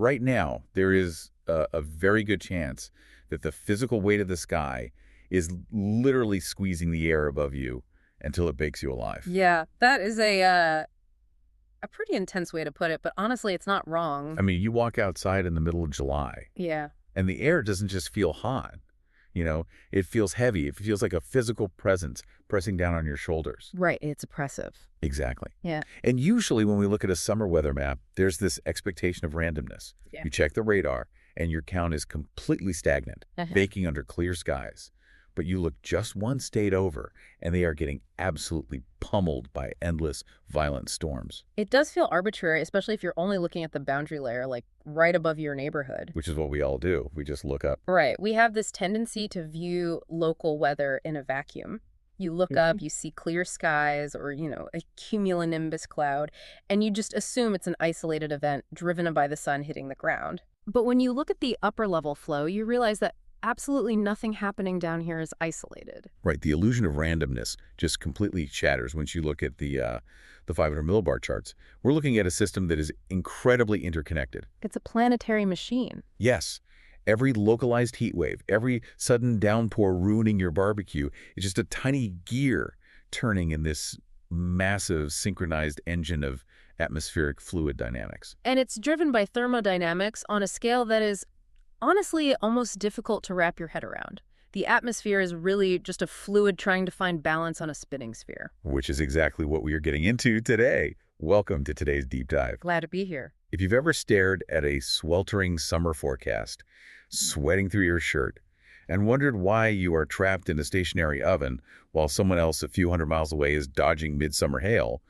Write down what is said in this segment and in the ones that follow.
right now, there is a very good chance that the physical weight of the sky is literally squeezing the air above you until it bakes you alive. Yeah, that is a pretty intense way to put it, but honestly, it's not wrong. I mean, you walk outside in the middle of July, Yeah. and the air doesn't just feel hot. It feels heavy. It feels like a physical presence pressing down on your shoulders. Right, it's oppressive. Exactly. Yeah. And usually when we look at a summer weather map, there's this expectation of randomness. Yeah. You check the radar, and your count is completely stagnant, baking under clear skies. But you look just one state over, and they are getting absolutely pummeled by endless, violent storms. It does feel arbitrary, especially if you're only looking at the boundary layer, like right above your neighborhood. Which is what we all do. We just look up. Right. We have this tendency to view local weather in a vacuum. You look up, you see clear skies or, a cumulonimbus cloud, and you just assume it's an isolated event driven by the sun hitting the ground. But when you look at the upper level flow, you realize that absolutely nothing happening down here is isolated. Right. The illusion of randomness just completely shatters once you look at the 500 millibar charts. We're looking at a system that is incredibly interconnected. It's a planetary machine. Yes. Every localized heat wave, every sudden downpour ruining your barbecue is just a tiny gear turning in this massive synchronized engine of atmospheric fluid dynamics. And it's driven by thermodynamics on a scale that is honestly almost difficult to wrap your head around. The atmosphere is really just a fluid trying to find balance on a spinning sphere. Which is exactly what we are getting into today. Welcome to today's deep dive. Glad to be here. If you've ever stared at a sweltering summer forecast, sweating through your shirt, and wondered why you are trapped in a stationary oven while someone else a few hundred miles away is dodging midsummer hail,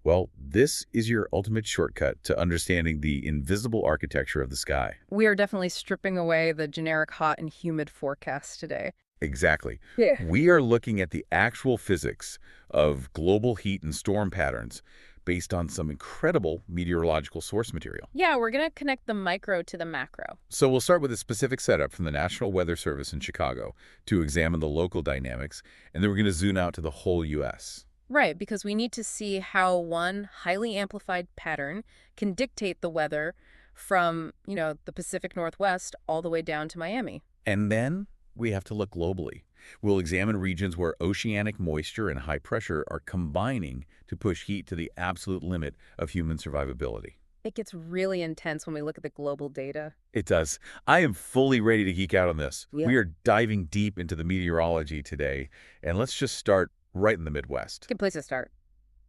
well, this is your ultimate shortcut to understanding the invisible architecture of the sky. We are definitely stripping away the generic hot and humid forecast today. Exactly. Yeah. We are looking at the actual physics of global heat and storm patterns based on some incredible meteorological source material. Yeah, we're going to connect the micro to the macro. So we'll start with a specific setup from the National Weather Service in Chicago to examine the local dynamics, and then we're going to zoom out to the whole U.S. Right, because we need to see how one highly amplified pattern can dictate the weather from, the Pacific Northwest all the way down to Miami. And then we have to look globally. We'll examine regions where oceanic moisture and high pressure are combining to push heat to the absolute limit of human survivability. It gets really intense when we look at the global data. It does. I am fully ready to geek out on this. Yeah. We are diving deep into the meteorology today, and let's just start right in the Midwest. Good place to start.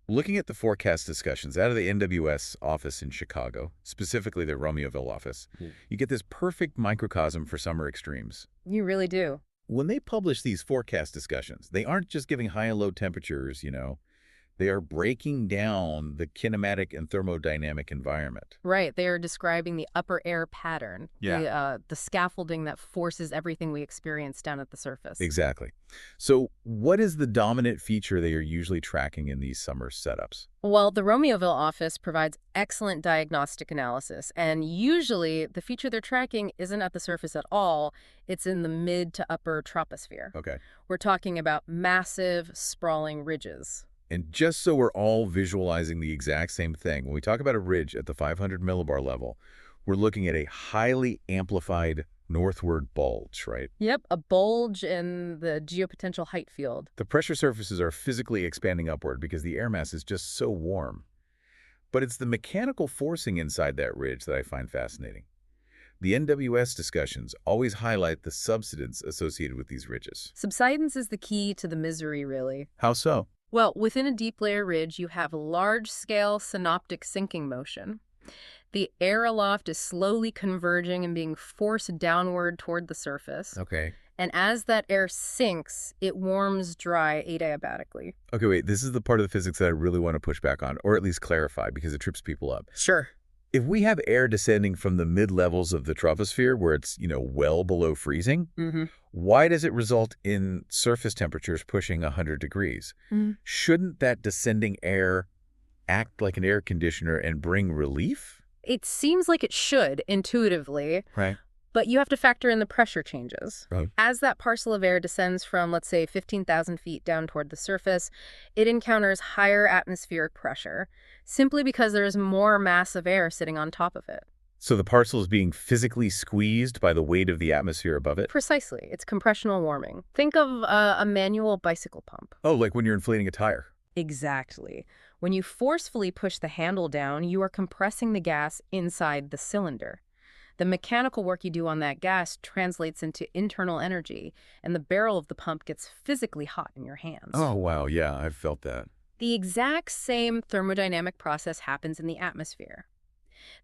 Looking at the forecast discussions out of the NWS office in Chicago, specifically the Romeoville office, you get this perfect microcosm for summer extremes. You really do. When they publish these forecast discussions, they aren't just giving high and low temperatures, They are breaking down the kinematic and thermodynamic environment. Right. They are describing the upper air pattern, the scaffolding that forces everything we experience down at the surface. Exactly. So what is the dominant feature they are usually tracking in these summer setups? Well, the Romeoville office provides excellent diagnostic analysis, and usually the feature they're tracking isn't at the surface at all. It's in the mid to upper troposphere. Okay. We're talking about massive, sprawling ridges. And just so we're all visualizing the exact same thing, when we talk about a ridge at the 500 millibar level, we're looking at a highly amplified northward bulge, right? Yep, a bulge in the geopotential height field. The pressure surfaces are physically expanding upward because the air mass is just so warm. But it's the mechanical forcing inside that ridge that I find fascinating. The NWS discussions always highlight the subsidence associated with these ridges. Subsidence is the key to the misery, really. How so? Well, within a deep layer ridge, you have large-scale synoptic sinking motion. The air aloft is slowly converging and being forced downward toward the surface. Okay. And as that air sinks, it warms dry adiabatically. Okay, wait, this is the part of the physics that I really want to push back on, or at least clarify, because it trips people up. Sure. If we have air descending from the mid-levels of the troposphere where it's, well below freezing, why does it result in surface temperatures pushing 100 degrees? Shouldn't that descending air act like an air conditioner and bring relief? It seems like it should, intuitively. Right. But you have to factor in the pressure changes. Right. As that parcel of air descends from, let's say, 15,000 feet down toward the surface, it encounters higher atmospheric pressure, simply because there is more mass of air sitting on top of it. So the parcel is being physically squeezed by the weight of the atmosphere above it? Precisely. It's compressional warming. Think of a manual bicycle pump. Oh, like when you're inflating a tire. Exactly. When you forcefully push the handle down, you are compressing the gas inside the cylinder. The mechanical work you do on that gas translates into internal energy, and the barrel of the pump gets physically hot in your hands. Oh, wow. Yeah, I've felt that. The exact same thermodynamic process happens in the atmosphere.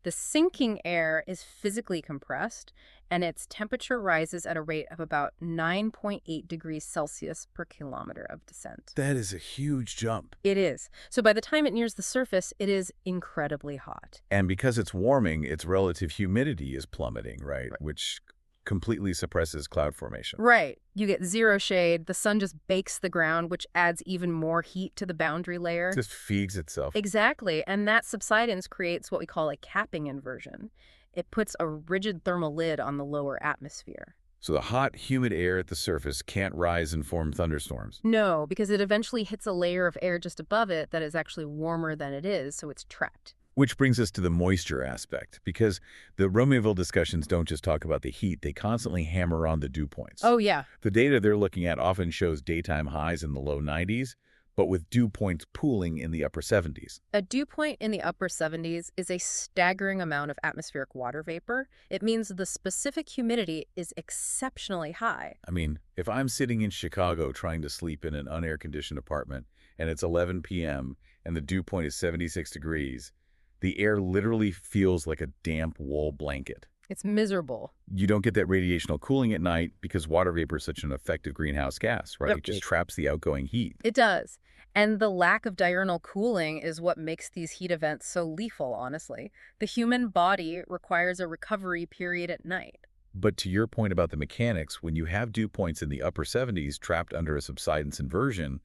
The sinking air is physically compressed, and its temperature rises at a rate of about 9.8 degrees Celsius per kilometer of descent. That is a huge jump. It is. So by the time it nears the surface, it is incredibly hot. And because it's warming, its relative humidity is plummeting, right? Which completely suppresses cloud formation. Right. You get zero shade. The sun just bakes the ground, which adds even more heat to the boundary layer. It just feeds itself. Exactly. And that subsidence creates what we call a capping inversion. It puts a rigid thermal lid on the lower atmosphere. So the hot, humid air at the surface can't rise and form thunderstorms. No, because it eventually hits a layer of air just above it that is actually warmer than it is, so it's trapped. Which brings us to the moisture aspect, because the Romeoville discussions don't just talk about the heat, they constantly hammer on the dew points. Oh, yeah. The data they're looking at often shows daytime highs in the low 90s, but with dew points pooling in the upper 70s. A dew point in the upper 70s is a staggering amount of atmospheric water vapor. It means the specific humidity is exceptionally high. I mean, if I'm sitting in Chicago trying to sleep in an unair-conditioned apartment, and it's 11 p.m., and the dew point is 76 degrees, the air literally feels like a damp wool blanket. It's miserable. You don't get that radiational cooling at night because water vapor is such an effective greenhouse gas, right? Yep. It just traps the outgoing heat. It does. And the lack of diurnal cooling is what makes these heat events so lethal, honestly. The human body requires a recovery period at night. But to your point about the mechanics, when you have dew points in the upper 70s trapped under a subsidence inversion,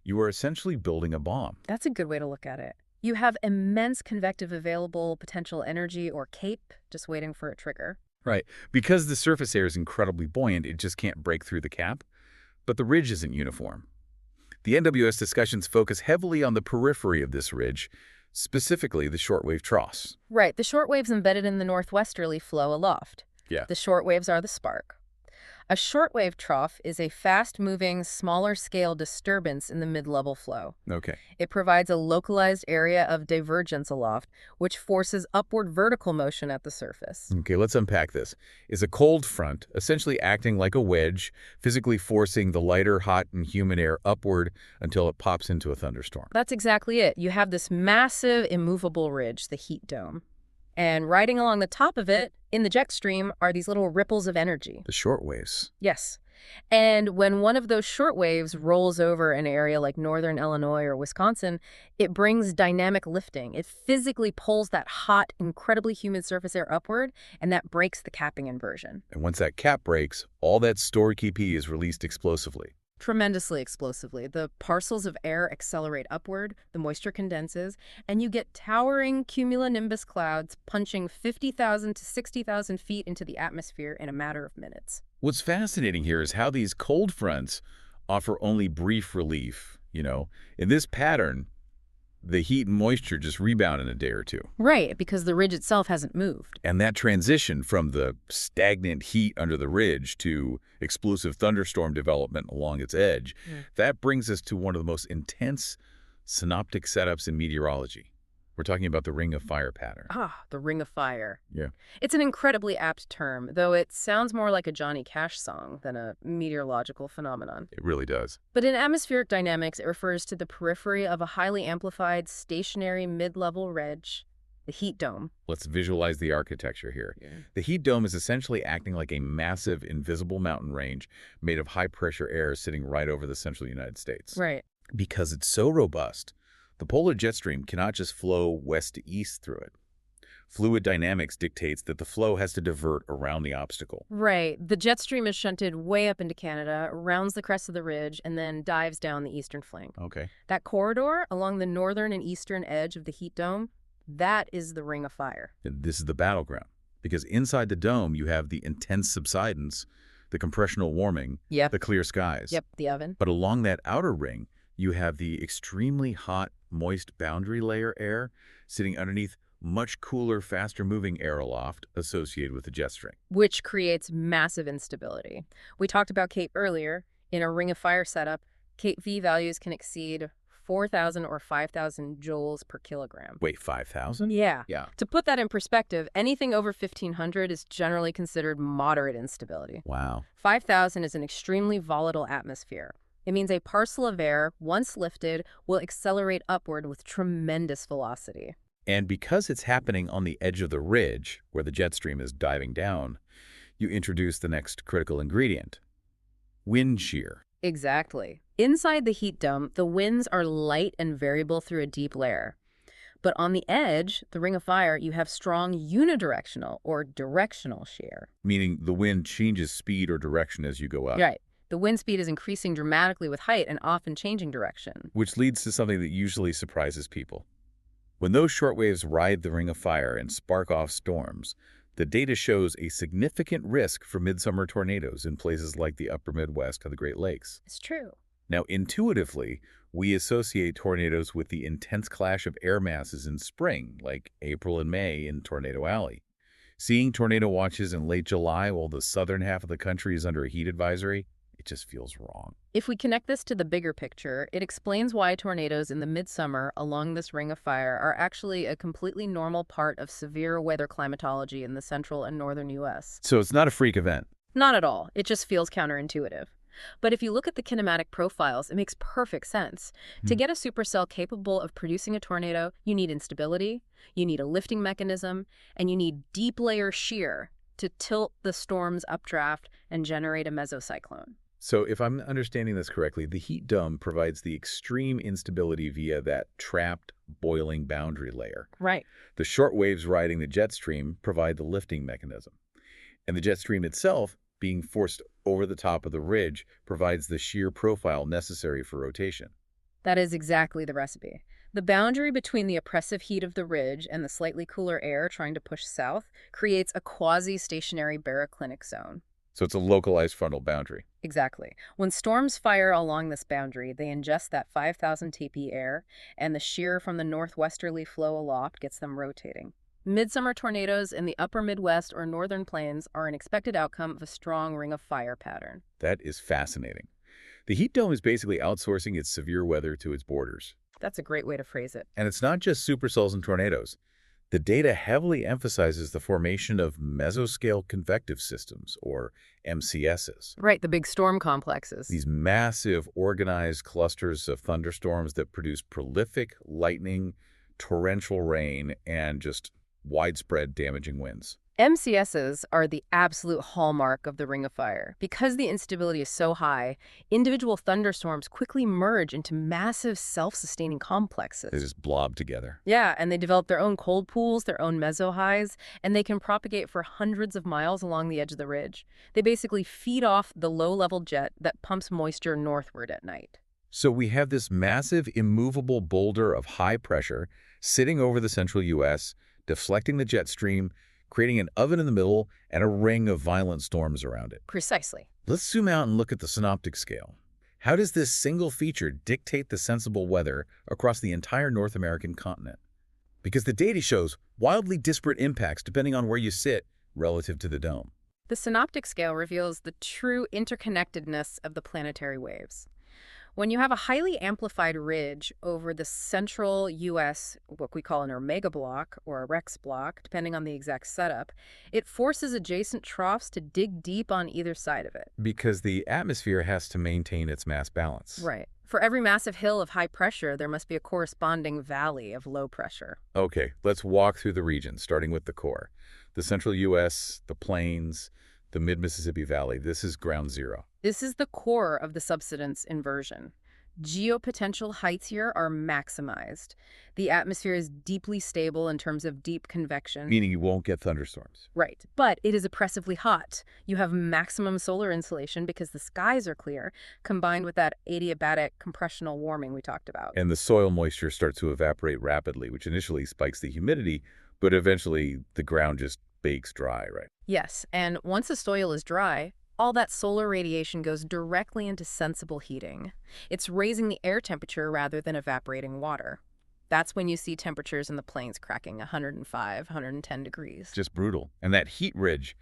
you are essentially building a bomb. That's a good way to look at it. You have immense convective available potential energy, or CAPE, just waiting for a trigger. Right. Because the surface air is incredibly buoyant, it just can't break through the cap. But the ridge isn't uniform. The NWS discussions focus heavily on the periphery of this ridge, specifically the shortwave troughs. Right, the shortwaves embedded in the northwesterly flow aloft. Yeah. The shortwaves are the spark. A shortwave trough is a fast-moving, smaller-scale disturbance in the mid-level flow. Okay. It provides a localized area of divergence aloft, which forces upward vertical motion at the surface. Okay, let's unpack this. Is a cold front essentially acting like a wedge, physically forcing the lighter, hot, and humid air upward until it pops into a thunderstorm? That's exactly it. You have this massive, immovable ridge, the heat dome. And riding along the top of it, in the jet stream, are these little ripples of energy. The short waves. Yes. And when one of those short waves rolls over an area like northern Illinois or Wisconsin, it brings dynamic lifting. It physically pulls that hot, incredibly humid surface air upward, and that breaks the capping inversion. And once that cap breaks, all that stored heat is released explosively. Tremendously explosively. The parcels of air accelerate upward, the moisture condenses, and you get towering cumulonimbus clouds punching 50,000 to 60,000 feet into the atmosphere in a matter of minutes. What's fascinating here is how these cold fronts offer only brief relief. In this pattern, the heat and moisture just rebound in a day or two. Right, because the ridge itself hasn't moved. And that transition from the stagnant heat under the ridge to explosive thunderstorm development along its edge, that brings us to one of the most intense synoptic setups in meteorology. We're talking about the Ring of Fire pattern. Ah, the Ring of Fire. Yeah. It's an incredibly apt term, though it sounds more like a Johnny Cash song than a meteorological phenomenon. It really does. But in atmospheric dynamics, it refers to the periphery of a highly amplified, stationary mid-level ridge, the heat dome. Let's visualize the architecture here. Yeah. The heat dome is essentially acting like a massive, invisible mountain range made of high-pressure air sitting right over the central United States. Right. Because it's so robust, the polar jet stream cannot just flow west to east through it. Fluid dynamics dictates that the flow has to divert around the obstacle. Right. The jet stream is shunted way up into Canada, rounds the crest of the ridge, and then dives down the eastern flank. Okay. That corridor along the northern and eastern edge of the heat dome, that is the Ring of Fire. And this is the battleground, because inside the dome you have the intense subsidence, the compressional warming, Yep. the clear skies. Yep, the oven. But along that outer ring, you have the extremely hot, moist boundary layer air sitting underneath much cooler, faster-moving air aloft associated with the jet stream. which creates massive instability. We talked about CAPE earlier. In a ring of fire setup, CAPE V values can exceed 4,000 or 5,000 joules per kilogram. Wait, 5,000? Yeah. Yeah. To put that in perspective, anything over 1,500 is generally considered moderate instability. Wow. 5,000 is an extremely volatile atmosphere. It means a parcel of air, once lifted, will accelerate upward with tremendous velocity. And because it's happening on the edge of the ridge, where the jet stream is diving down, you introduce the next critical ingredient, wind shear. Exactly. Inside the heat dome, the winds are light and variable through a deep layer. But on the edge, the ring of fire, you have strong unidirectional or directional shear. Meaning the wind changes speed or direction as you go up. Right. The wind speed is increasing dramatically with height and often changing direction. Which leads to something that usually surprises people. When those short waves ride the ring of fire and spark off storms, the data shows a significant risk for midsummer tornadoes in places like the upper Midwest and the Great Lakes. It's true. Now, intuitively, we associate tornadoes with the intense clash of air masses in spring, like April and May in Tornado Alley. Seeing tornado watches in late July while the southern half of the country is under a heat advisory, it just feels wrong. If we connect this to the bigger picture, it explains why tornadoes in the midsummer along this ring of fire are actually a completely normal part of severe weather climatology in the central and northern U.S. So it's not a freak event. Not at all. It just feels counterintuitive. But if you look at the kinematic profiles, it makes perfect sense. To get a supercell capable of producing a tornado, you need instability, you need a lifting mechanism, and you need deep layer shear to tilt the storm's updraft and generate a mesocyclone. So if I'm understanding this correctly, the heat dome provides the extreme instability via that trapped, boiling boundary layer. Right. The short waves riding the jet stream provide the lifting mechanism. And the jet stream itself, being forced over the top of the ridge, provides the shear profile necessary for rotation. That is exactly the recipe. The boundary between the oppressive heat of the ridge and the slightly cooler air trying to push south creates a quasi-stationary baroclinic zone. So it's a localized frontal boundary. Exactly. When storms fire along this boundary, they ingest that 5,000 TP air, and the shear from the northwesterly flow aloft gets them rotating. Midsummer tornadoes in the upper Midwest or northern plains are an expected outcome of a strong ring of fire pattern. That is fascinating. The heat dome is basically outsourcing its severe weather to its borders. That's a great way to phrase it. And it's not just supercells and tornadoes. The data heavily emphasizes the formation of mesoscale convective systems, or MCSs. Right, the big storm complexes. These massive, organized clusters of thunderstorms that produce prolific lightning, torrential rain, and just widespread damaging winds. MCSs are the absolute hallmark of the Ring of Fire. Because the instability is so high, individual thunderstorms quickly merge into massive self-sustaining complexes. They just blob together. Yeah, and they develop their own cold pools, their own mesohighs, and they can propagate for hundreds of miles along the edge of the ridge. They basically feed off the low-level jet that pumps moisture northward at night. So we have this massive, immovable boulder of high pressure sitting over the central U.S., deflecting the jet stream, creating an oven in the middle, and a ring of violent storms around it. Precisely. Let's zoom out and look at the synoptic scale. How does this single feature dictate the sensible weather across the entire North American continent? Because the data shows wildly disparate impacts depending on where you sit relative to the dome. The synoptic scale reveals the true interconnectedness of the planetary waves. When you have a highly amplified ridge over the central U.S., what we call an omega block or a Rex block, depending on the exact setup, it forces adjacent troughs to dig deep on either side of it. Because the atmosphere has to maintain its mass balance. Right. For every massive hill of high pressure, there must be a corresponding valley of low pressure. Okay, let's walk through the region, starting with the core. The central U.S., the plains, the mid-Mississippi Valley. This is ground zero. This is the core of the subsidence inversion. Geopotential heights here are maximized. The atmosphere is deeply stable in terms of deep convection. Meaning you won't get thunderstorms. Right. But it is oppressively hot. You have maximum solar insolation because the skies are clear, combined with that adiabatic compressional warming we talked about. And the soil moisture starts to evaporate rapidly, which initially spikes the humidity, but eventually the ground just bakes dry, right? Yes, and once the soil is dry, all that solar radiation goes directly into sensible heating. It's raising the air temperature rather than evaporating water. That's when you see temperatures in the plains cracking 105, 110 degrees. Just brutal. And that heat ridge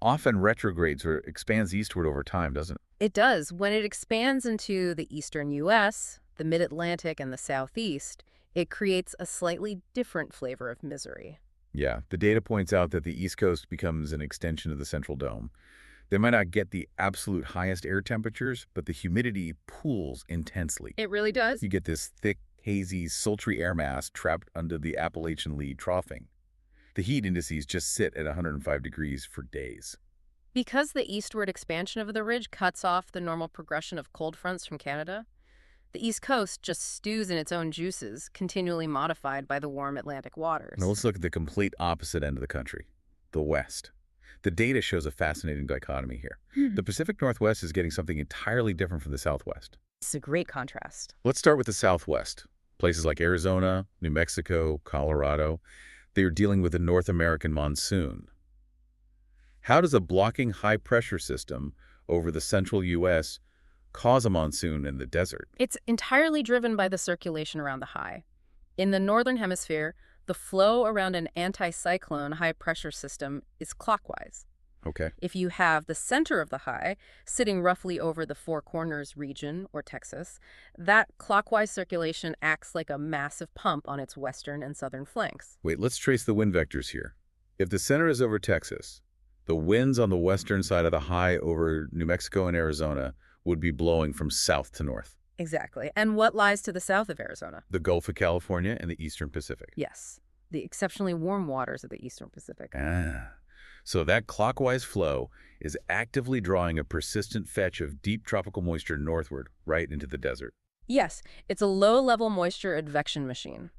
often retrogrades or expands eastward over time, doesn't it? It does. When it expands into the eastern U.S., the mid-Atlantic, and the southeast, it creates a slightly different flavor of misery. Yeah, the data points out that the East Coast becomes an extension of the Central Dome. They might not get the absolute highest air temperatures, but the humidity pools intensely. It really does. You get this thick, hazy, sultry air mass trapped under the Appalachian lead troughing. The heat indices just sit at 105 degrees for days. Because the eastward expansion of the ridge cuts off the normal progression of cold fronts from Canada, the East Coast just stews in its own juices, continually modified by the warm Atlantic waters. Now let's look at the complete opposite end of the country, the West. The data shows a fascinating dichotomy here. The Pacific Northwest is getting something entirely different from the Southwest. It's a great contrast. Let's start with the Southwest. Places like Arizona, New Mexico, Colorado, they are dealing with a North American monsoon. How does a blocking high-pressure system over the central U.S. cause a monsoon in the desert? It's entirely driven by the circulation around the high. In the northern hemisphere, the flow around an anticyclone high-pressure system is clockwise. Okay. If you have the center of the high sitting roughly over the Four Corners region, or Texas, that clockwise circulation acts like a massive pump on its western and southern flanks. Wait, let's trace the wind vectors here. If the center is over Texas, the winds on the western side of the high over New Mexico and Arizona would be blowing from south to north. Exactly. And what lies to the south of Arizona? The Gulf of California and the eastern Pacific. Yes, the exceptionally warm waters of the eastern Pacific. So that clockwise flow is actively drawing a persistent fetch of deep tropical moisture northward, right into the desert. Yes, it's a low-level moisture advection machine.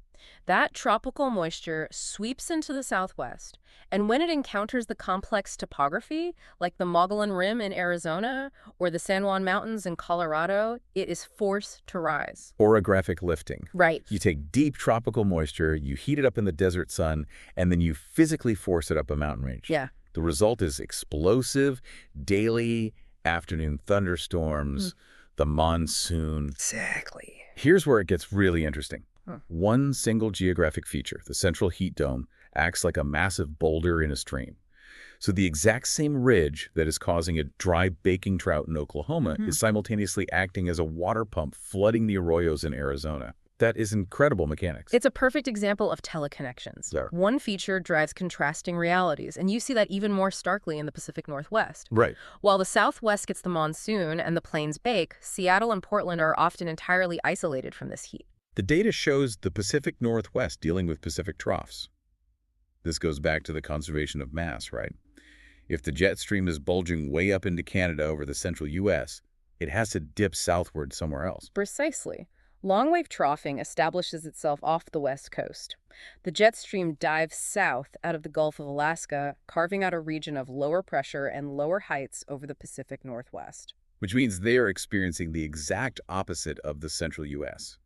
That tropical moisture sweeps into the southwest, and when it encounters the complex topography, like the Mogollon Rim in Arizona or the San Juan Mountains in Colorado, it is forced to rise. Orographic lifting. Right. You take deep tropical moisture, you heat it up in the desert sun, and then you physically force it up a mountain range. Yeah. The result is explosive, daily afternoon thunderstorms, the monsoon. Exactly. Here's where it gets really interesting. One single geographic feature, the central heat dome, acts like a massive boulder in a stream. So the exact same ridge that is causing a dry baking trout in Oklahoma is simultaneously acting as a water pump flooding the arroyos in Arizona. That is incredible mechanics. It's a perfect example of teleconnections. Yeah. One feature drives contrasting realities, and you see that even more starkly in the Pacific Northwest. Right. While the Southwest gets the monsoon and the plains bake, Seattle and Portland are often entirely isolated from this heat. The data shows the Pacific Northwest dealing with Pacific troughs. This goes back to the conservation of mass, right? If the jet stream is bulging way up into Canada over the central U.S., it has to dip southward somewhere else. Precisely. Long-wave troughing establishes itself off the west coast. The jet stream dives south out of the Gulf of Alaska, carving out a region of lower pressure and lower heights over the Pacific Northwest. Which means they are experiencing the exact opposite of the central U.S.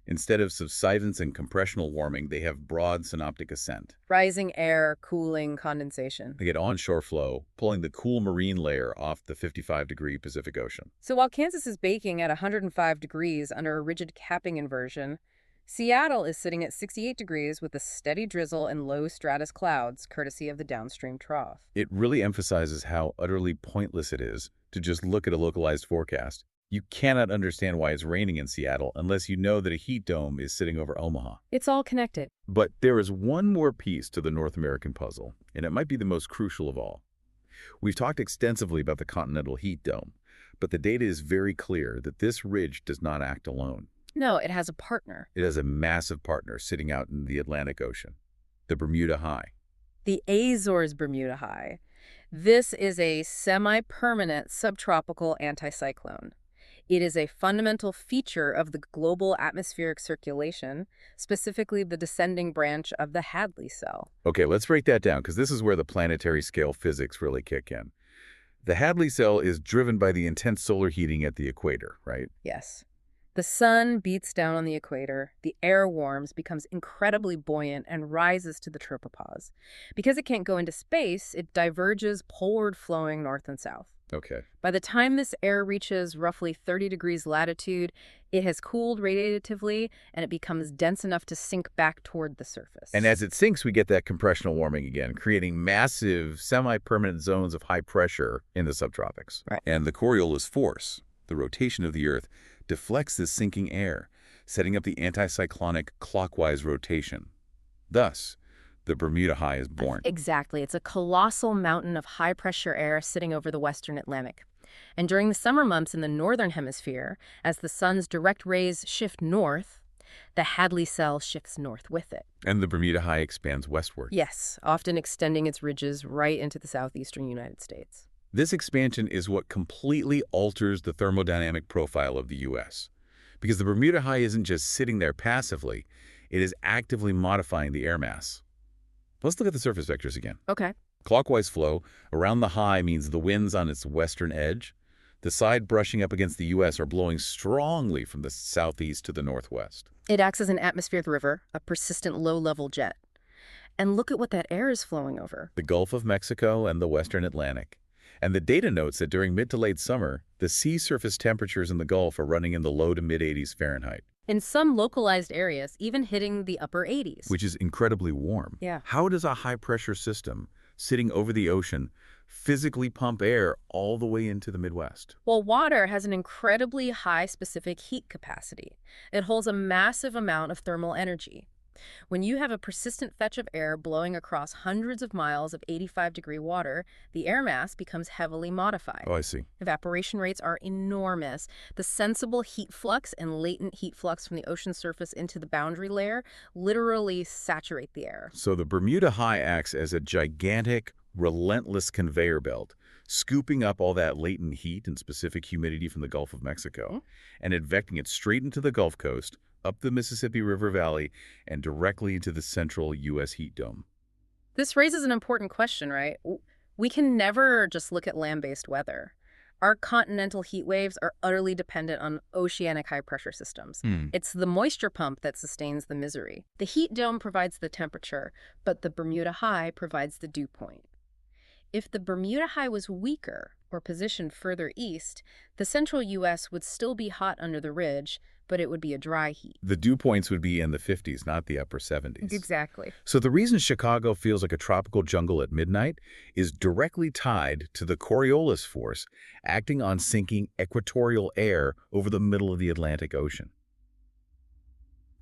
Instead of subsidence and compressional warming, they have broad synoptic ascent. Rising air, cooling, condensation. They get onshore flow, pulling the cool marine layer off the 55-degree Pacific Ocean. So while Kansas is baking at 105 degrees under a rigid capping inversion, Seattle is sitting at 68 degrees with a steady drizzle and low stratus clouds, courtesy of the downstream trough. It really emphasizes how utterly pointless it is to just look at a localized forecast. You cannot understand why it's raining in Seattle unless you know that a heat dome is sitting over Omaha. It's all connected. But there is one more piece to the North American puzzle, and it might be the most crucial of all. We've talked extensively about the continental heat dome, but the data is very clear that this ridge does not act alone. No, it has a partner. It has a massive partner sitting out in the Atlantic Ocean, the Bermuda High. The Azores Bermuda High. This is a semi-permanent subtropical anticyclone. It is a fundamental feature of the global atmospheric circulation, specifically the descending branch of the Hadley cell. Okay, let's break that down, because this is where the planetary scale physics really kick in. The Hadley cell is driven by the intense solar heating at the equator, right? Yes. The sun beats down on the equator, the air warms, becomes incredibly buoyant, and rises to the tropopause. Because it can't go into space, it diverges poleward flowing north and south. Okay. By the time this air reaches roughly 30 degrees latitude, it has cooled radiatively and it becomes dense enough to sink back toward the And surface. as it sinks, we get that compressional warming again, creating massive, semi-permanent zones of high pressure in the subtropics. Right. And the Coriolis force, the rotation of the Earth, deflects this sinking air, setting up the anticyclonic clockwise rotation. Thus, the Bermuda High is born. Exactly. It's a colossal mountain of high-pressure air sitting over the western Atlantic. And during the summer months in the northern hemisphere, as the sun's direct rays shift north, the Hadley cell shifts north with it. And the Bermuda High expands westward. Yes, often extending its ridges right into the southeastern United States. This expansion is what completely alters the thermodynamic profile of the U.S. Because the Bermuda High isn't just sitting there passively, it is actively modifying the air mass. Let's look at the surface vectors again. Okay. Clockwise flow around the high means the winds on its western edge, the side brushing up against the U.S. are blowing strongly from the southeast to the northwest. It acts as an atmospheric river, a persistent low-level jet. And look at what that air is flowing over. The Gulf of Mexico and the western Atlantic. And the data notes that during mid to late summer, the sea surface temperatures in the Gulf are running in the low to mid-80s Fahrenheit. In some localized areas, even hitting the upper 80s. Which is incredibly warm. Yeah. How does a high-pressure system sitting over the ocean physically pump air all the way into the Midwest? Well, water has an incredibly high specific heat capacity. It holds a massive amount of thermal energy. When you have a persistent fetch of air blowing across hundreds of miles of 85-degree water, the air mass becomes heavily modified. Oh, I see. Evaporation rates are enormous. The sensible heat flux and latent heat flux from the ocean surface into the boundary layer literally saturate the air. So the Bermuda High acts as a gigantic, relentless conveyor belt, scooping up all that latent heat and specific humidity from the Gulf of Mexico and advecting it straight into the Gulf Coast, up the Mississippi River Valley, and directly into the central U.S. heat dome. This raises an important question, right? We can never just look at land-based weather. Our continental heat waves are utterly dependent on oceanic high-pressure systems. It's the moisture pump that sustains the misery. The heat dome provides the temperature, but the Bermuda High provides the dew point. If the Bermuda High was weaker or positioned further east, the central U.S. would still be hot under the ridge, but it would be a dry heat. The dew points would be in the 50s, not the upper 70s. Exactly. So the reason Chicago feels like a tropical jungle at midnight is directly tied to the Coriolis force acting on sinking equatorial air over the middle of the Atlantic Ocean.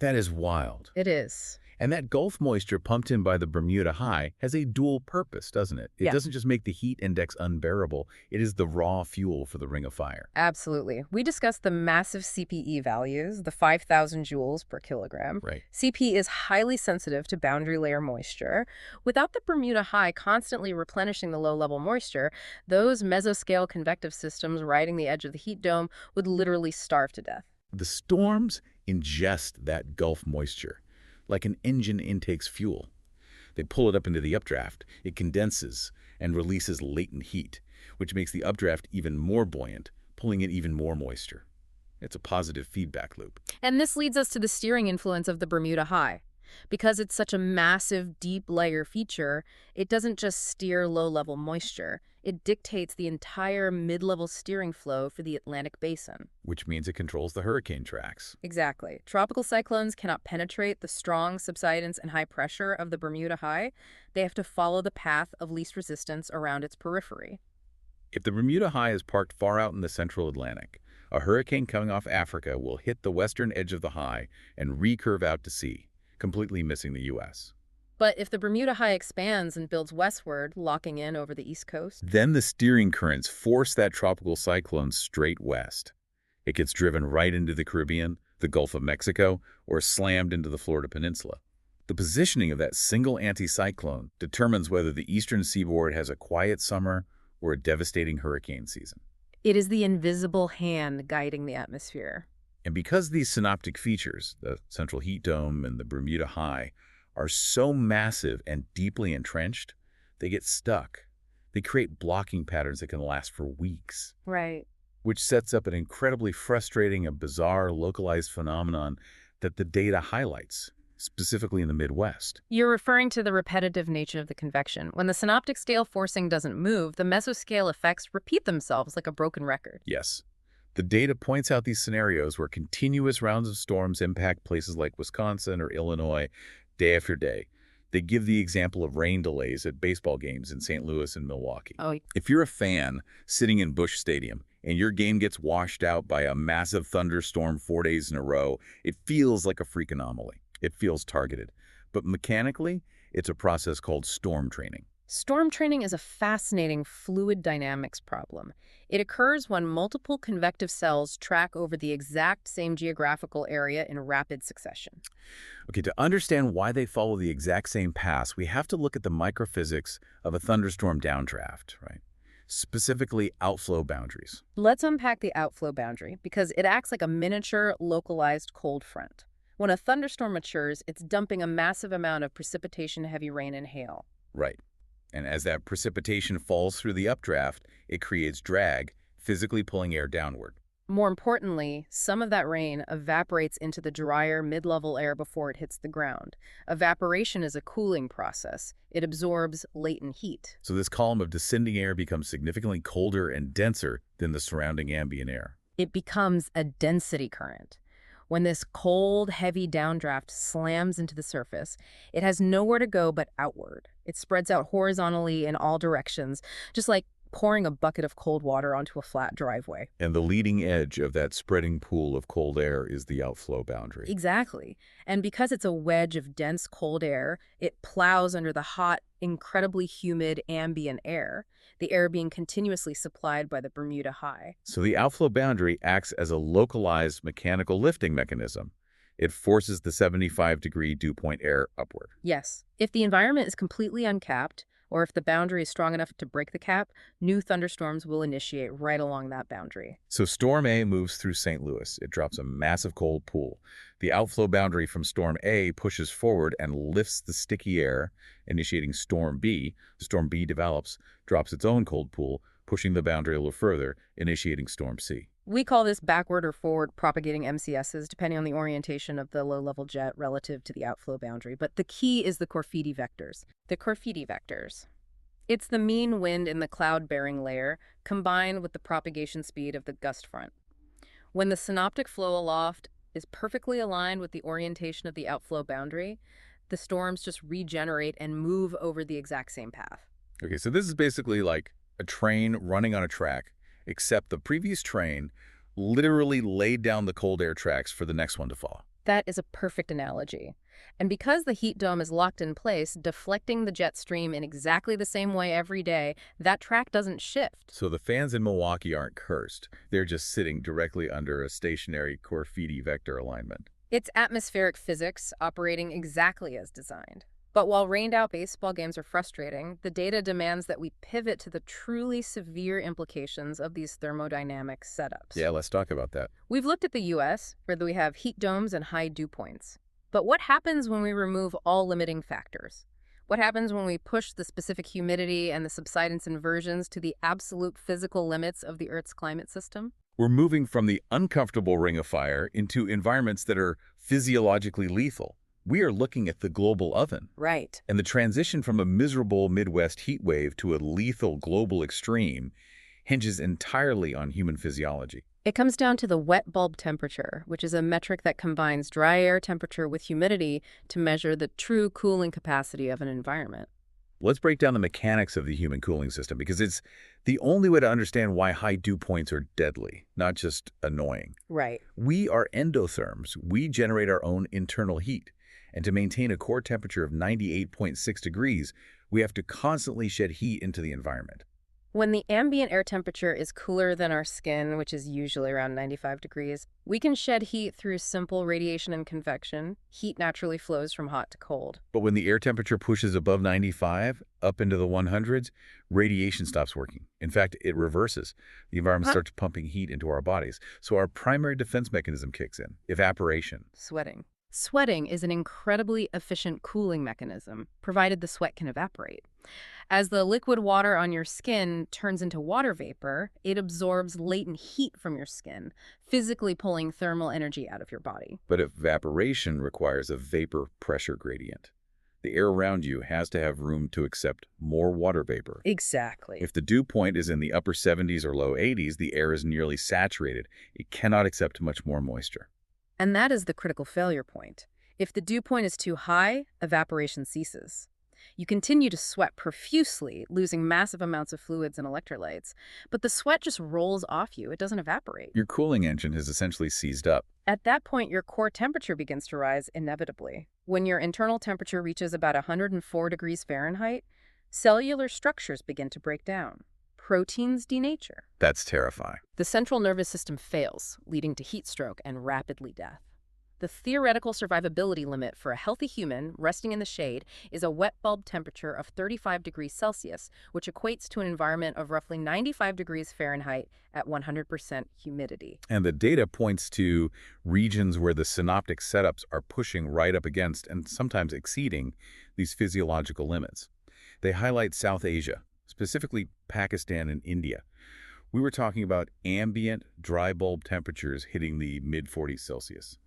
That is wild. It is. And that Gulf moisture pumped in by the Bermuda High has a dual purpose, doesn't it? It doesn't just make the heat index unbearable. It is the raw fuel for the Ring of Fire. Absolutely. We discussed the massive CPE values, the 5,000 joules per kilogram. Right. CP is highly sensitive to boundary layer moisture. Without the Bermuda High constantly replenishing the low-level moisture, those mesoscale convective systems riding the edge of the heat dome would literally starve to death. The storms ingest that Gulf moisture like an engine intakes fuel. They pull it up into the updraft, it condenses and releases latent heat, which makes the updraft even more buoyant, pulling in even more moisture. It's a positive feedback loop. And this leads us to the steering influence of the Bermuda High. Because it's such a massive, deep layer feature, it doesn't just steer low-level moisture. It dictates the entire mid-level steering flow for the Atlantic basin. Which means it controls the hurricane tracks. Exactly. Tropical cyclones cannot penetrate the strong subsidence and high pressure of the Bermuda High. They have to follow the path of least resistance around its periphery. If the Bermuda High is parked far out in the central Atlantic, a hurricane coming off Africa will hit the western edge of the high and recurve out to sea, completely missing the U.S. But if the Bermuda High expands and builds westward, locking in over the east coast, then the steering currents force that tropical cyclone straight west. It gets driven right into the Caribbean, the Gulf of Mexico, or slammed into the Florida Peninsula. The positioning of that single anticyclone determines whether the eastern seaboard has a quiet summer or a devastating hurricane season. it is the invisible hand guiding the atmosphere. And because these synoptic features, the central heat dome and the Bermuda High, are so massive and deeply entrenched, they get stuck. They create blocking patterns that can last for weeks. Right. Which sets up an incredibly frustrating and bizarre localized phenomenon that the data highlights. specifically in the Midwest. You're referring to the repetitive nature of the convection. When the synoptic scale forcing doesn't move, the mesoscale effects repeat themselves like a broken record. Yes. The data points out these scenarios where continuous rounds of storms impact places like Wisconsin or Illinois day after day. They give the example of rain delays at baseball games in St. Louis and Milwaukee. Oh, If you're a fan sitting in Busch Stadium and your game gets washed out by a massive thunderstorm 4 days in a row, it feels like a freak anomaly. It feels targeted. But mechanically, it's a process called storm training. storm training is a fascinating fluid dynamics problem. It occurs when multiple convective cells track over the exact same geographical area in rapid succession. Okay, to understand why they follow the exact same paths, we have to look at the microphysics of a thunderstorm downdraft, right? Specifically, outflow boundaries. Let's unpack the outflow boundary because it acts like a miniature, localized cold front. When a thunderstorm matures, it's dumping a massive amount of precipitation-heavy rain and hail. Right. And as that precipitation falls through the updraft, it creates drag, physically pulling air downward. More importantly, some of that rain evaporates into the drier mid-level air before it hits the ground. Evaporation is a cooling process. It absorbs latent heat. So this column of descending air becomes significantly colder and denser than the surrounding ambient air. It becomes a density current. When this cold, heavy downdraft slams into the surface, it has nowhere to go but outward. It spreads out horizontally in all directions, just like pouring a bucket of cold water onto a flat driveway. And the leading edge of that spreading pool of cold air is the outflow boundary. Exactly. And because it's a wedge of dense cold air, it plows under the hot, incredibly humid ambient air, the air being continuously supplied by the Bermuda High. So the outflow boundary acts as a localized mechanical lifting mechanism. It forces the 75-degree dew point air upward. Yes. If the environment is completely uncapped, or if the boundary is strong enough to break the cap, new thunderstorms will initiate right along that boundary. So Storm A moves through St. Louis. It drops a massive cold pool. The outflow boundary from Storm A pushes forward and lifts the sticky air, initiating Storm B. Storm B develops, drops its own cold pool, pushing the boundary a little further, initiating Storm C. We call this backward or forward propagating MCSs, depending on the orientation of the low-level jet relative to the outflow boundary. But the key is the Corfiti vectors. The Corfiti vectors. It's the mean wind in the cloud-bearing layer combined with the propagation speed of the gust front. When the synoptic flow aloft is perfectly aligned with the orientation of the outflow boundary, the storms just regenerate and move over the exact same path. Okay, so this is basically like a train running on a track, except the previous train literally laid down the cold air tracks for the next one to follow. That is a perfect analogy. And because the heat dome is locked in place, deflecting the jet stream in exactly the same way every day, that track doesn't shift. So the fans in Milwaukee aren't cursed. They're just sitting directly under a stationary Corfiti vector alignment. It's atmospheric physics operating exactly as designed. But while rained-out baseball games are frustrating, the data demands that we pivot to the truly severe implications of these thermodynamic setups. Yeah, let's talk about that. We've looked at the U.S., where we have heat domes and high dew points. But what happens when we remove all limiting factors? What happens when we push the specific humidity and the subsidence inversions to the absolute physical limits of the Earth's climate system? We're moving from the uncomfortable ring of fire into environments that are physiologically lethal. We are looking at the global oven. Right. And the transition from a miserable Midwest heat wave to a lethal global extreme hinges entirely on human physiology. It comes down to the wet bulb temperature, which is a metric that combines dry air temperature with humidity to measure the true cooling capacity of an environment. Let's break down the mechanics of the human cooling system because it's the only way to understand why high dew points are deadly, not just annoying. Right. We are endotherms. We generate our own internal heat. And to maintain a core temperature of 98.6 degrees, we have to constantly shed heat into the environment. When the ambient air temperature is cooler than our skin, which is usually around 95 degrees, we can shed heat through simple radiation and convection. Heat naturally flows from hot to cold. But when the air temperature pushes above 95, up into the 100s, radiation stops working. In fact, it reverses. The environment starts pumping heat into our bodies. So our primary defense mechanism kicks in, evaporation. Sweating. Sweating is an incredibly efficient cooling mechanism, provided the sweat can evaporate. As the liquid water on your skin turns into water vapor, it absorbs latent heat from your skin, physically pulling thermal energy out of your body. But evaporation requires a vapor pressure gradient. The air around you has to have room to accept more water vapor. Exactly. If the dew point is in the upper 70s or low 80s, the air is nearly saturated. It cannot accept much more moisture. And that is the critical failure point. If the dew point is too high, evaporation ceases. You continue to sweat profusely, losing massive amounts of fluids and electrolytes, but the sweat just rolls off you. It doesn't evaporate. Your cooling engine has essentially seized up. At that point, your core temperature begins to rise inevitably. When your internal temperature reaches about 104 degrees Fahrenheit, cellular structures begin to break down. Proteins denature. That's terrifying. The central nervous system fails, leading to heat stroke and rapidly death. The theoretical survivability limit for a healthy human resting in the shade is a wet bulb temperature of 35 degrees Celsius, which equates to an environment of roughly 95 degrees Fahrenheit at 100% humidity. And the data points to regions where the synoptic setups are pushing right up against and sometimes exceeding these physiological limits. They highlight South Asia, specifically Pakistan and India. We were talking about ambient dry bulb temperatures hitting the mid-40s Celsius.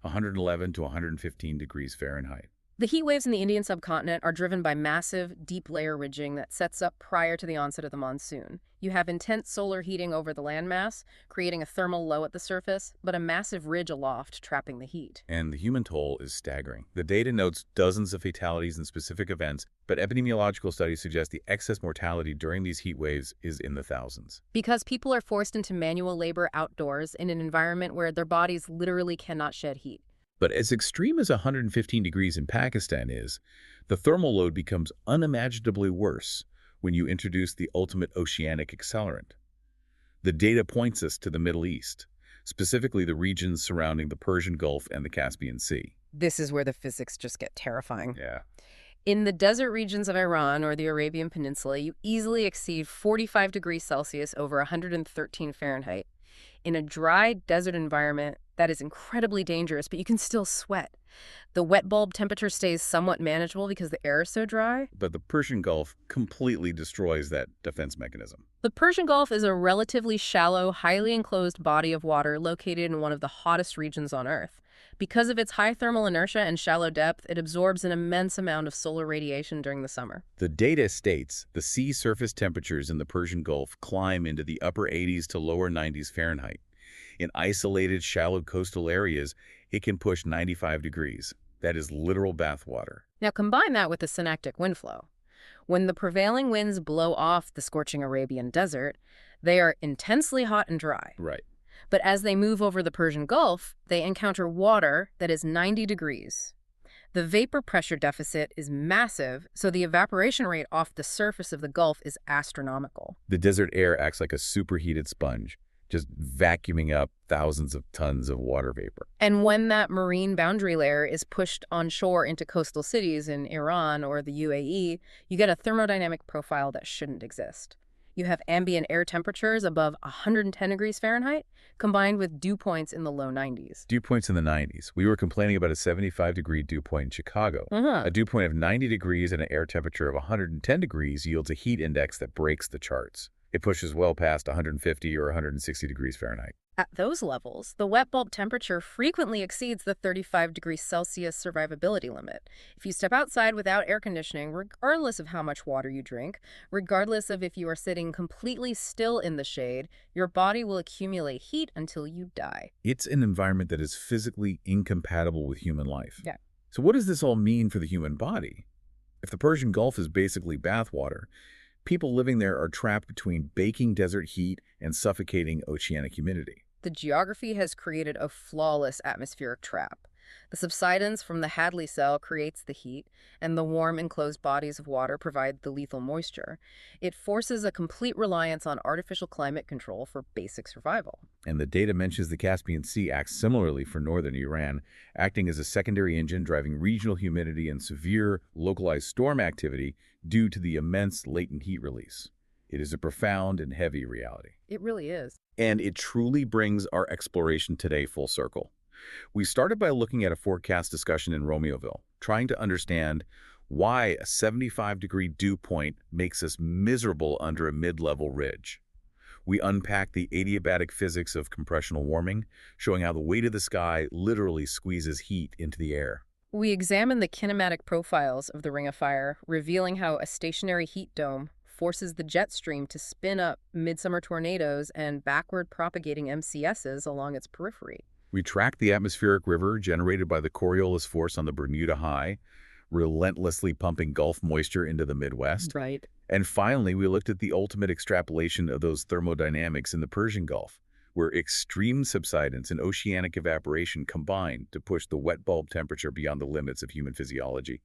111 to 115 degrees Fahrenheit. The heat waves in the Indian subcontinent are driven by massive, deep layer ridging that sets up prior to the onset of the monsoon. You have intense solar heating over the landmass, creating a thermal low at the surface, but a massive ridge aloft trapping the heat. And the human toll is staggering. The data notes dozens of fatalities in specific events, but epidemiological studies suggest the excess mortality during these heat waves is in the thousands. Because people are forced into manual labor outdoors in an environment where their bodies literally cannot shed heat. But as extreme as 115 degrees in Pakistan is, the thermal load becomes unimaginably worse when you introduce the ultimate oceanic accelerant. The data points us to the Middle East, specifically the regions surrounding the Persian Gulf and the Caspian Sea. This is where the physics just get terrifying. Yeah. In the desert regions of Iran or the Arabian Peninsula, you easily exceed 45 degrees Celsius over 113 Fahrenheit. In a dry desert environment, that is incredibly dangerous, but you can still sweat. The wet bulb temperature stays somewhat manageable because the air is so dry. But the Persian Gulf completely destroys that defense mechanism. The Persian Gulf is a relatively shallow, highly enclosed body of water located in one of the hottest regions on Earth. Because of its high thermal inertia and shallow depth, it absorbs an immense amount of solar radiation during the summer. The data states the sea surface temperatures in the Persian Gulf climb into the upper 80s to lower 90s Fahrenheit. In isolated, shallow coastal areas, it can push 95 degrees. That is literal bath water. Now combine that with the synactic wind flow. When the prevailing winds blow off the scorching Arabian desert, they are intensely hot and dry. Right. But as they move over the Persian Gulf, they encounter water that is 90 degrees. The vapor pressure deficit is massive, so the evaporation rate off the surface of the Gulf is astronomical. The desert air acts like a superheated sponge, just vacuuming up thousands of tons of water vapor. And when that marine boundary layer is pushed onshore into coastal cities in Iran or the UAE, you get a thermodynamic profile that shouldn't exist. You have ambient air temperatures above 110 degrees Fahrenheit, combined with dew points in the low 90s. Dew points in the 90s. We were complaining about a 75-degree dew point in Chicago. A dew point of 90 degrees and an air temperature of 110 degrees yields a heat index that breaks the charts. It pushes well past 150 or 160 degrees Fahrenheit. At those levels, the wet bulb temperature frequently exceeds the 35 degrees Celsius survivability limit. If you step outside without air conditioning, regardless of how much water you drink, regardless of if you are sitting completely still in the shade, your body will accumulate heat until you die. It's an environment that is physically incompatible with human life. Yeah. So what does this all mean for the human body? If the Persian Gulf is basically bathwater, people living there are trapped between baking desert heat and suffocating oceanic humidity. The geography has created a flawless atmospheric trap. The subsidence from the Hadley cell creates the heat, and the warm enclosed bodies of water provide the lethal moisture. It forces a complete reliance on artificial climate control for basic survival. And the data mentions the Caspian Sea acts similarly for northern Iran, acting as a secondary engine driving regional humidity and severe localized storm activity due to the immense latent heat release. It is a profound and heavy reality. It really is. And it truly brings our exploration today full circle. We started by looking at a forecast discussion in Romeoville, trying to understand why a 75-degree dew point makes us miserable under a mid-level ridge. We unpacked the adiabatic physics of compressional warming, showing how the weight of the sky literally squeezes heat into the air. We examine the kinematic profiles of the Ring of Fire, revealing how a stationary heat dome forces the jet stream to spin up midsummer tornadoes and backward propagating MCSs along its periphery. We tracked the atmospheric river generated by the Coriolis force on the Bermuda High, relentlessly pumping Gulf moisture into the Midwest. Right. And finally, we looked at the ultimate extrapolation of those thermodynamics in the Persian Gulf, where extreme subsidence and oceanic evaporation combine to push the wet bulb temperature beyond the limits of human physiology.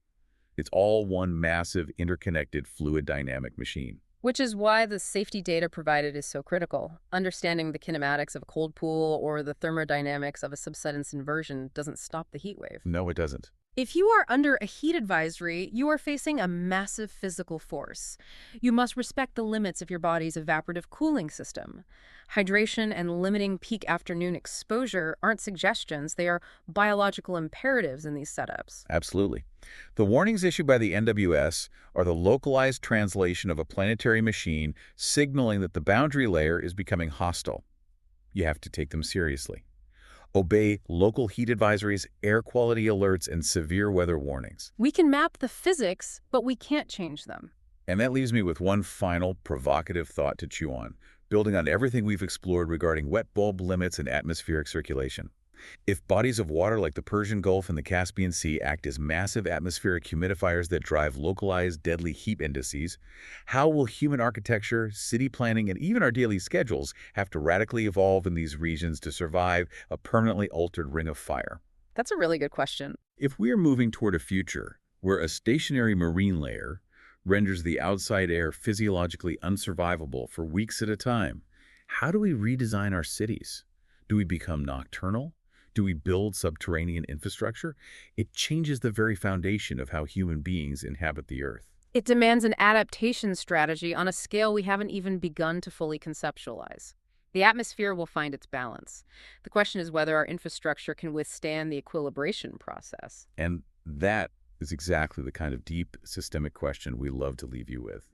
It's all one massive, interconnected, fluid dynamic machine. Which is why the safety data provided is so critical. Understanding the kinematics of a cold pool or the thermodynamics of a subsidence inversion doesn't stop the heat wave. No, it doesn't. If you are under a heat advisory, you are facing a massive physical force. You must respect the limits of your body's evaporative cooling system. Hydration and limiting peak afternoon exposure aren't suggestions, they are biological imperatives in these setups. Absolutely. The warnings issued by the NWS are the localized translation of a planetary machine signaling that the boundary layer is becoming hostile. You have to take them seriously. Obey local heat advisories, air quality alerts, and severe weather warnings. We can map the physics, but we can't change them. And that leaves me with one final provocative thought to chew on, building on everything we've explored regarding wet bulb limits and atmospheric circulation. If bodies of water like the Persian Gulf and the Caspian Sea act as massive atmospheric humidifiers that drive localized deadly heat indices, how will human architecture, city planning, and even our daily schedules have to radically evolve in these regions to survive a permanently altered ring of fire? That's a really good question. If we are moving toward a future where a stationary marine layer renders the outside air physiologically unsurvivable for weeks at a time, how do we redesign our cities? Do we become nocturnal? Do we build subterranean infrastructure? It changes the very foundation of how human beings inhabit the Earth. It demands an adaptation strategy on a scale we haven't even begun to fully conceptualize. The atmosphere will find its balance. The question is whether our infrastructure can withstand the equilibration process. And that is exactly the kind of deep, systemic question we love to leave you with.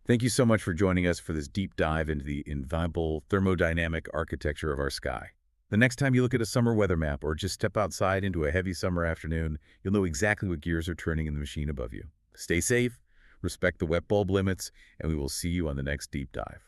Thank you so much for joining us for this deep dive into the inviolable thermodynamic architecture of our sky. The next time you look at a summer weather map or just step outside into a heavy summer afternoon, you'll know exactly what gears are turning in the machine above you. Stay safe, respect the wet bulb limits, and we will see you on the next deep dive.